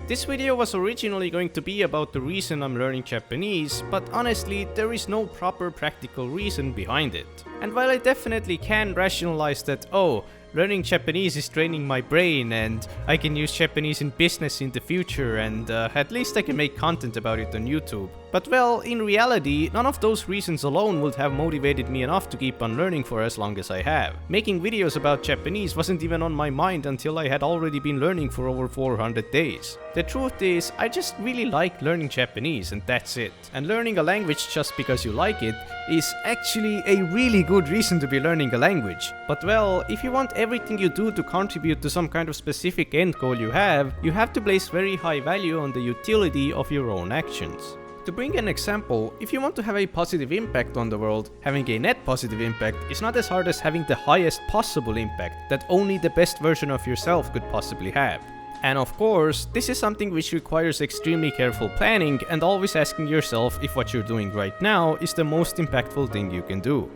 This video was originally going to be about the reason I'm learning Japanese, but honestly, there is no proper practical reason behind it. And while I definitely can rationalize that, oh, learning Japanese is training my brain and I can use Japanese in business in the future and at least I can make content about it on YouTube. But well, in reality, none of those reasons alone would have motivated me enough to keep on learning for as long as I have. Making videos about Japanese wasn't even on my mind until I had already been learning for over 400 days. The truth is, I just really like learning Japanese and that's it. And learning a language just because you like it is actually a really good reason to be learning a language. But well, if you want everything you do to contribute to some kind of specific end goal you have to place very high value on the utility of your own actions. To bring an example, if you want to have a positive impact on the world, having a net positive impact is not as hard as having the highest possible impact that only the best version of yourself could possibly have. And of course, this is something which requires extremely careful planning and always asking yourself if what you're doing right now is the most impactful thing you can do.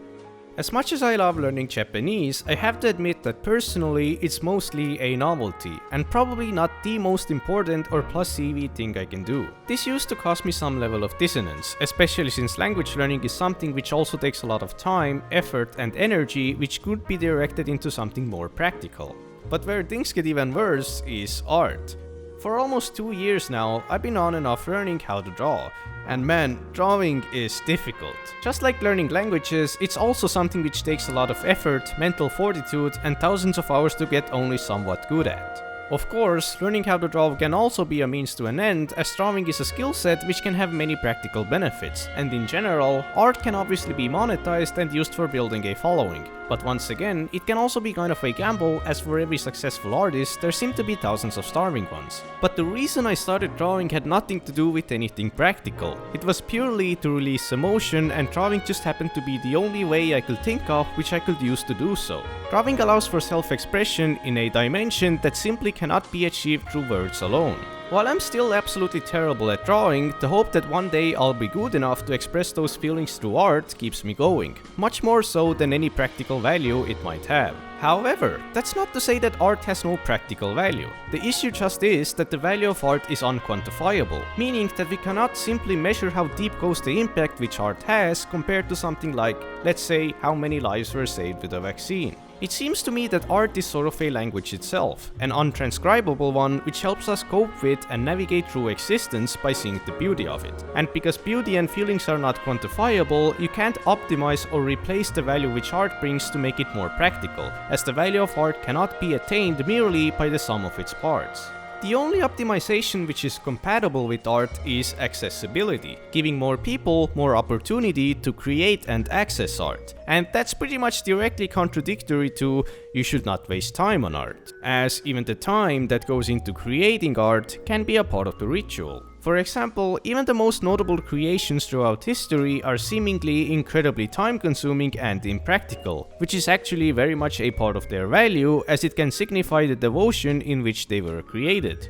As much as I love learning Japanese, I have to admit that personally it's mostly a novelty, and probably not the most important or plus CV thing I can do. This used to cause me some level of dissonance, especially since language learning is something which also takes a lot of time, effort and energy which could be directed into something more practical. But where things get even worse is art. For almost 2 years now, I've been on and off learning how to draw. And man, drawing is difficult. Just like learning languages, it's also something which takes a lot of effort, mental fortitude, and thousands of hours to get only somewhat good at. Of course, learning how to draw can also be a means to an end, as drawing is a skill set which can have many practical benefits, and in general, art can obviously be monetized and used for building a following. But once again, it can also be kind of a gamble, as for every successful artist, there seem to be thousands of starving ones. But the reason I started drawing had nothing to do with anything practical. It was purely to release emotion, and drawing just happened to be the only way I could think of which I could use to do so. Drawing allows for self-expression in a dimension that simply cannot be achieved through words alone. While I'm still absolutely terrible at drawing, the hope that one day I'll be good enough to express those feelings through art keeps me going, much more so than any practical value it might have. However, that's not to say that art has no practical value. The issue just is that the value of art is unquantifiable, meaning that we cannot simply measure how deep goes the impact which art has compared to something like, let's say, how many lives were saved with a vaccine. It seems to me that art is sort of a language itself, an untranscribable one which helps us cope with and navigate through existence by seeing the beauty of it. And because beauty and feelings are not quantifiable, you can't optimize or replace the value which art brings to make it more practical, as the value of art cannot be attained merely by the sum of its parts. The only optimization which is compatible with art is accessibility, giving more people more opportunity to create and access art. And that's pretty much directly contradictory to you should not waste time on art, as even the time that goes into creating art can be a part of the ritual. For example, even the most notable creations throughout history are seemingly incredibly time-consuming and impractical, which is actually very much a part of their value, as it can signify the devotion in which they were created.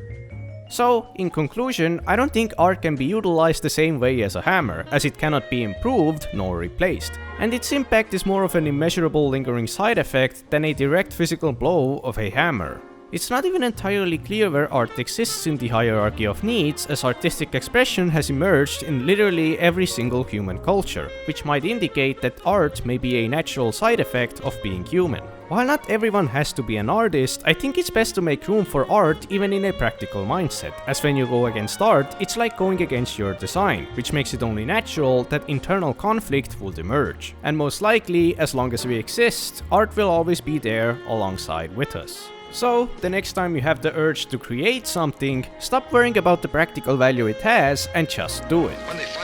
So, in conclusion, I don't think art can be utilized the same way as a hammer, as it cannot be improved nor replaced. And its impact is more of an immeasurable lingering side effect than a direct physical blow of a hammer. It's not even entirely clear where art exists in the hierarchy of needs, as artistic expression has emerged in literally every single human culture, which might indicate that art may be a natural side effect of being human. While not everyone has to be an artist, I think it's best to make room for art even in a practical mindset, as when you go against art, it's like going against your design, which makes it only natural that internal conflict would emerge. And most likely, as long as we exist, art will always be there alongside with us. So, the next time you have the urge to create something, stop worrying about the practical value it has and just do it.